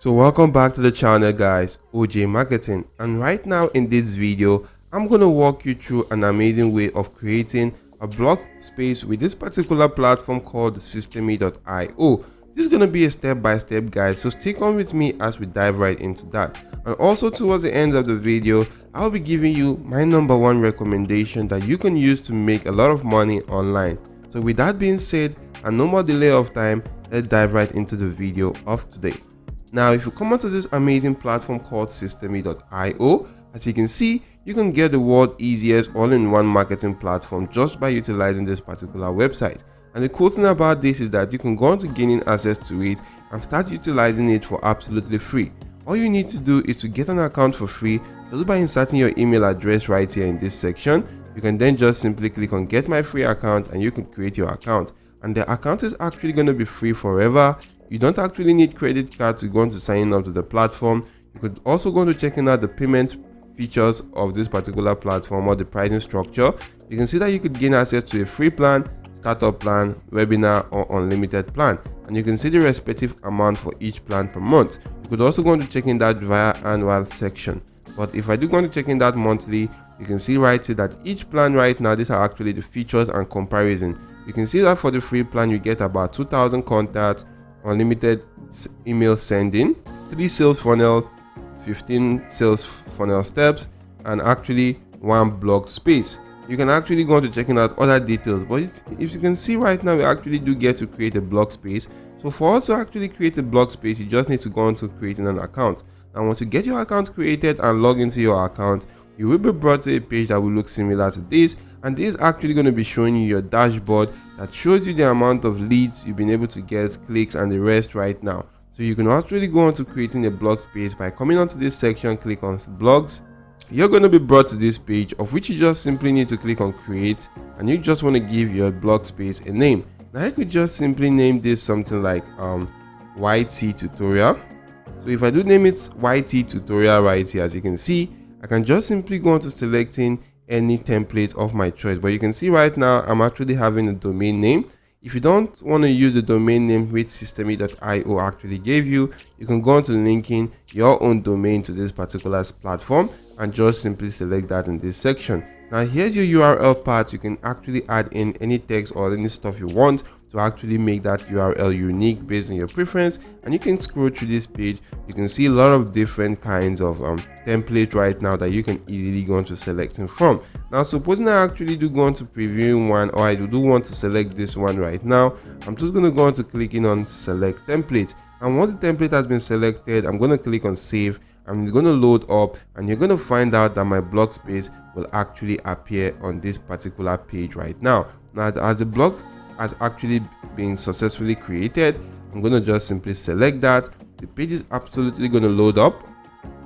So welcome back to the channel guys, OJ Marketing, and right now in this video I'm going to walk you through an amazing way of creating a blog space with this particular platform called Systeme.io. This is going to be a step-by-step guide, so stick on with me as we dive right into that. And also towards the end of the video I'll be giving you my #1 recommendation that you can use to make a lot of money online. So with that being said, and no more delay of time, let's dive right into the video of today. Now, if you come onto this amazing platform called Systeme.io, as you can see, you can get the world's easiest all-in-one marketing platform just by utilizing this particular website. And the cool thing about this is that you can go on to gaining access to it and start utilizing it for absolutely free. All you need to do is to get an account for free just by inserting your email address right here in this section. You can then just simply click on get my free account and you can create your account. And the account is actually going to be free forever. You don't actually need credit card to go on to sign up to the platform. You could also go on to checking out the payment features of this particular platform or the pricing structure. You can see that you could gain access to a free plan, startup plan, webinar, or unlimited plan, and you can see the respective amount for each plan per month. You could also go on to checking that via annual section, but if I do go on to checking that monthly, you can see right here that each plan right now, these are actually the features and comparison. You can see that for the free plan you get about 2,000 contacts, unlimited email sending, 3 sales funnel, 15 sales funnel steps, and actually 1 blog space. You can actually go on to checking out other details, but if you can see right now, we actually do get to create a blog space. So for us to actually create a blog space, you just need to go on to creating an account. And once you get your account created and log into your account, you will be brought to a page that will look similar to this, and this is actually going to be showing you your dashboard that shows you the amount of leads you've been able to get, clicks, and the rest right now. So you can actually go on to creating a blog space by coming onto this section, click on blogs. You're going to be brought to this page, of which you just simply need to click on create, and you just want to give your blog space a name. Now you could just simply name this something like YT tutorial. So if I do name it YT tutorial right here, as you can see, I can just simply go on to selecting any template of my choice, but you can see right now I'm actually having a domain name. If you don't want to use the domain name which Systeme.io actually gave you, you can go on to linking your own domain to this particular platform and just simply select that in this section. Now here's your URL part. You can actually add in any text or any stuff you want to actually make that URL unique based on your preference, and you can scroll through this page. You can see a lot of different kinds of template right now that you can easily go on to selecting from. Now supposing I actually do go on to previewing one, or I do want to select this one right now, I'm just going to go on to clicking on select template, and once the template has been selected, I'm going to click on save. I'm going to load up, and you're going to find out that my blog space will actually appear on this particular page right now. Now as the blog has actually been successfully created, I'm going to just simply select that. The page is absolutely going to load up,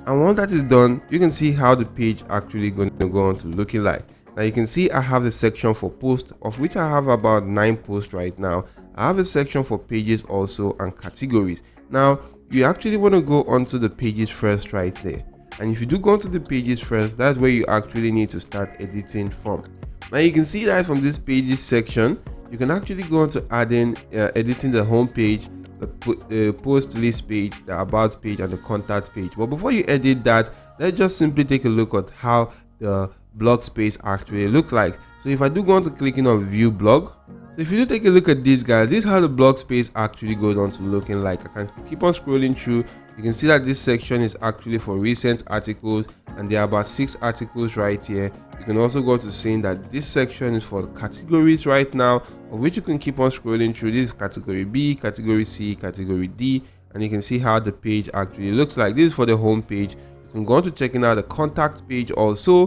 and once that is done, you can see how the page actually going to go on to looking like. Now you can see I have a section for posts, of which I have about 9 posts right now. I have a section for pages also, and categories. Now you actually want to go onto the pages first right there, and if you do go onto the pages first, that's where you actually need to start editing from. Now you can see that from this pages section, you can actually go on to adding editing the home page, the post list page, the about page, and the contact page. But before you edit that, let's just simply take a look at how the blog space actually look like. So if I do go on to clicking on view blog, so if you do take a look at this guys, this is how the blog space actually goes on to looking like. I can keep on scrolling through. You can see that this section is actually for recent articles, and there are about 6 articles right here. You can also go to seeing that this section is for categories right now, of which you can keep on scrolling through. This is category B, category C, category D, and you can see how the page actually looks like. This is for the home page. You can go on to checking out the contact page also.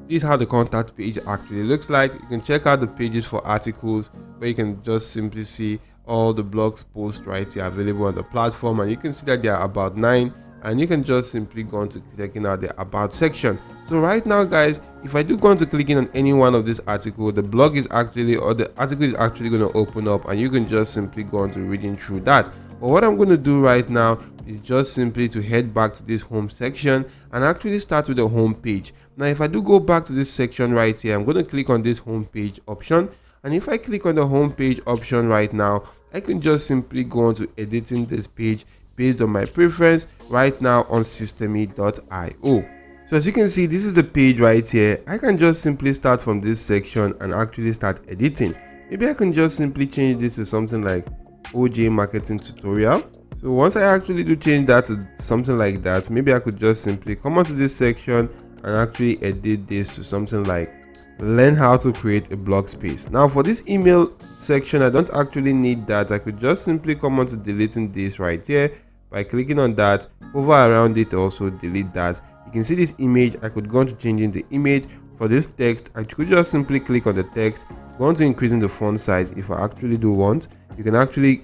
This is how the contact page actually looks like. You can check out the pages for articles, where you can just simply see all the blogs posts right here available on the platform, and you can see that there are about 9, and you can just simply go on to checking out the about section. So right now guys, if I do go on to clicking on any one of this article, the blog is actually, or the article is actually going to open up, and you can just simply go on to reading through that. But what I'm going to do right now is just simply to head back to this home section and actually start with the home page. Now if I do go back to this section right here, I'm going to click on this home page option, and if I click on the home page option right now, I can just simply go on to editing this page based on my preference right now on systeme.io. So as you can see, this is the page right here. I can just simply start from this section and actually start editing. Maybe I can just simply change this to something like OJ marketing tutorial. So once I actually do change that to something like that, maybe I could just simply come onto this section and actually edit this to something like learn how to create a blog space. Now for this email section, I don't actually need that. I could just simply come on to deleting this right here by clicking on that, hover around it, also delete that. You can see this image. I could go on to changing the image. For this text, I could just simply click on the text, go on to increasing the font size if I actually do want. You can actually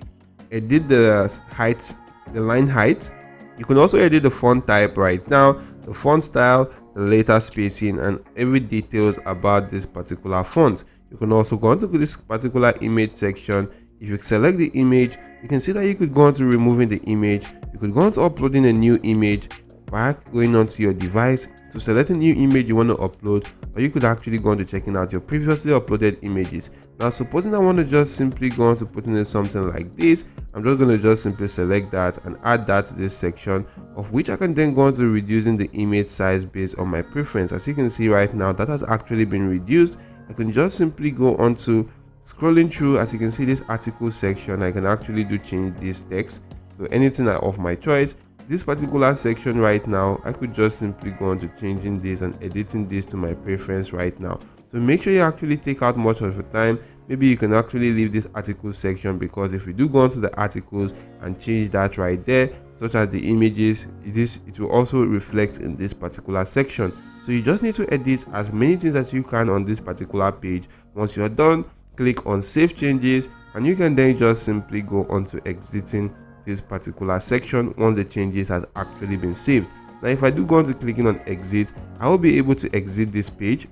edit the height, the line height. You can also edit the font type right now, the font style, the letter spacing, and every details about this particular font. You can also go onto this particular image section. If you select the image, you can see that you could go on to removing the image. You could go on to uploading a new image by going onto your device to select a new image you want to upload, or you could actually go on to checking out your previously uploaded images. Now supposing I want to just simply go on to putting in something like this, I'm just going to just simply select that and add that to this section, of which I can then go on to reducing the image size based on my preference. As you can see right now, that has actually been reduced. I can just simply go on to scrolling through. As you can see, this article section, I can actually do change this text to anything of my choice. This particular section right now, I could just simply go on to changing this and editing this to my preference right now. So make sure you actually take out much of your time. Maybe you can actually leave this article section, because if you do go onto the articles and change that right there, such as the images, it will also reflect in this particular section. So you just need to edit as many things as you can on this particular page. Once you're done, click on save changes, and you can then just simply go on to exiting this particular section once the changes has actually been saved. Now if I do go on to clicking on exit, I will be able to exit this page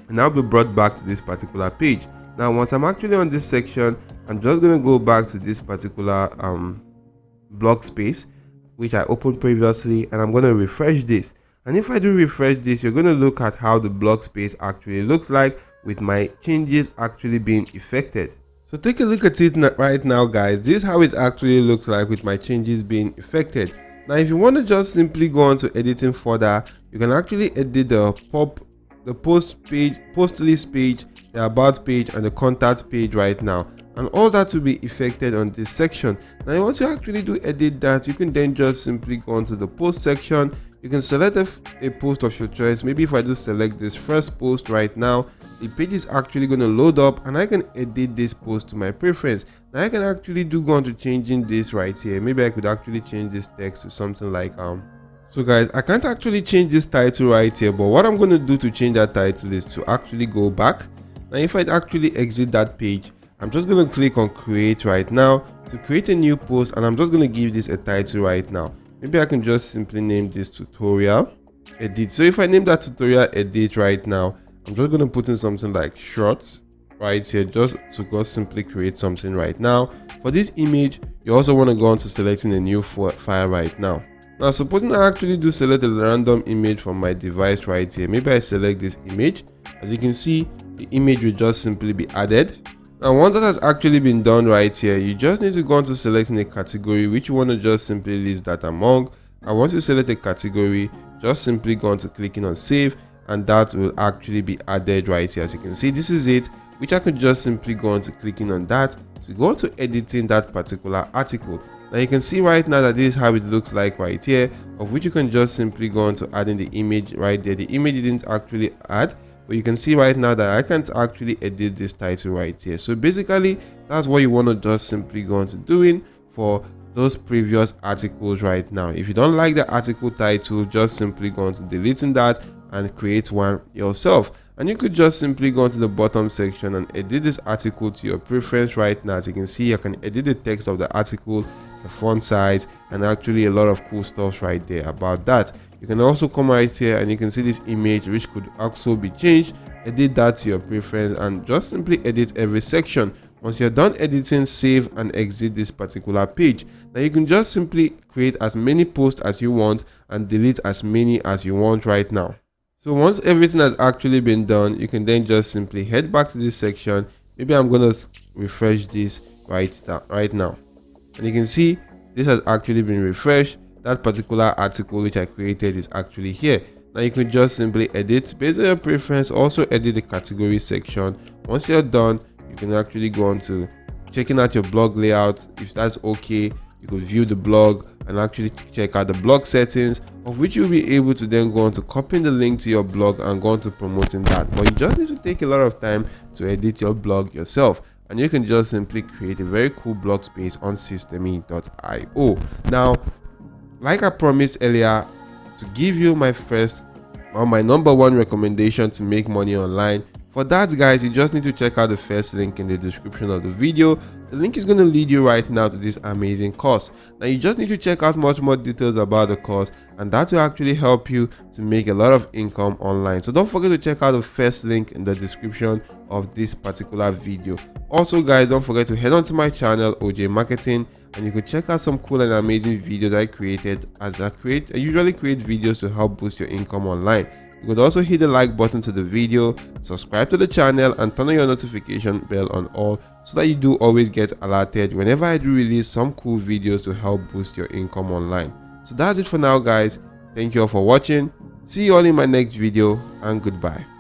and I'll be brought back to this particular page. Now once I'm actually on this section, I'm just going to go back to this particular blog space which I opened previously, and I'm going to refresh this. And if I do refresh this, you're going to look at how the blog space actually looks like with my changes actually being effected. So take a look at it right now, guys. This is how it actually looks like with my changes being effected. Now if you want to just simply go on to editing further, you can actually edit the post page, post list page, the about page, and the contact page right now, and all that will be effected on this section. Now once you actually do edit that, you can then just simply go onto the post section. You can select a post of your choice. Maybe if I do select this first post right now, the page is actually going to load up and I can edit this post to my preference. Now I can actually do go on to changing this right here. Maybe I could actually change this text to something like so guys, I can't actually change this title right here, but what I'm going to do to change that title is to actually go back. Now if I actually exit that page, I'm just going to click on create right now to create a new post, and I'm just going to give this a title right now. Maybe I can just simply name this tutorial edit. So if I name that tutorial edit right now, I'm just going to put in something like shorts right here, just to go simply create something right now. For this image, you also want to go on to selecting a new file right now. Now supposing I actually do select a random image from my device right here, maybe I select this image. As you can see, the image will just simply be added. Now once that has actually been done right here, you just need to go on to selecting a category which you want to just simply list that among. And once you select a category, just simply go on to clicking on save, and that will actually be added right here. As you can see, this is it, which I could just simply go on to clicking on that to go on to editing that particular article. Now you can see right now that this is how it looks like right here, of which you can just simply go on to adding the image right there. The image didn't actually add, but you can see right now that I can't actually edit this title right here. So basically that's what you want to just simply go on to doing for those previous articles right now. If you don't like the article title, just simply go on to deleting that and create one yourself. And you could just simply go into the bottom section and edit this article to your preference right now. As you can see, you can edit the text of the article, the font size, and actually a lot of cool stuff right there about that. You can also come right here and you can see this image which could also be changed. Edit that to your preference and just simply edit every section. Once you're done editing, save and exit this particular page. Now you can just simply create as many posts as you want and delete as many as you want right now. So once everything has actually been done, you can then just simply head back to this section. Maybe I'm going to refresh this right now, and you can see this has actually been refreshed. That particular article which I created is actually here. Now you can just simply edit based on your preference. Also edit the category section. Once you're done, you can actually go on to checking out your blog layout. If that's okay, you could view the blog and actually check out the blog settings, of which you'll be able to then go on to copying the link to your blog and go on to promoting that. But you just need to take a lot of time to edit your blog yourself, and you can just simply create a very cool blog space on systeme.io. Now, like I promised earlier, to give you my first or my number one recommendation to make money online. For that, guys, you just need to check out the first link in the description of the video. The link is going to lead you right now to this amazing course. Now you just need to check out much more details about the course, and that will actually help you to make a lot of income online. So don't forget to check out the first link in the description of this particular video. Also, guys, don't forget to head on to my channel, OJ Marketing, and you can check out some cool and amazing videos I created. I usually create videos to help boost your income online. You could also hit the like button to the video, subscribe to the channel, and turn on your notification bell on all, so that you do always get alerted whenever I do release some cool videos to help boost your income online. So that's it for now, guys. Thank you all for watching. See you all in my next video, and goodbye.